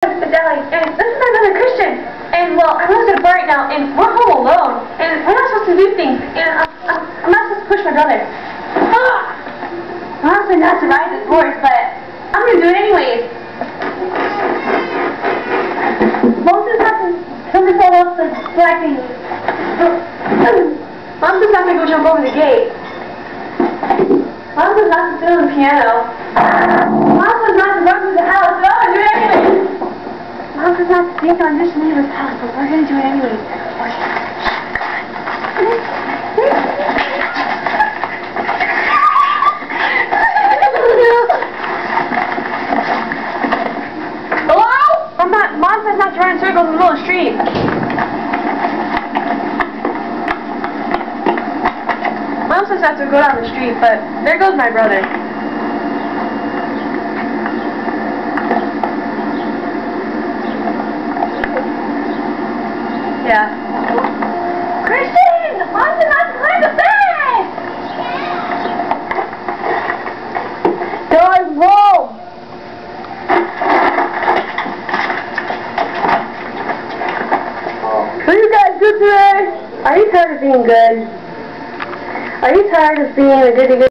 Fidelli, and this is my brother Christian. And well, I'm at a bar right now, and we're home alone, and we're not supposed to do things, and I'm not supposed to push my brother. I'm not supposed not to ride this horse, but I'm gonna do it anyways. Mom's just not to somebody fall off the black thing. Mom's just not gonna go jump over the gate. Mom's just not to sit on the piano. Mom's just not to run through the house, but I'm gonna do it anyways. Mom's just not to sneak on this neighbor's house, but we're gonna do it anyways. Mom says not to run in circles in the middle of the street. Mom says not to go down the street, but there goes my brother. Yeah. Christian! Mom says not to climb the fence! Guys, roll! Are you guys good today? Are you tired of being good? Are you tired of being a goody-good?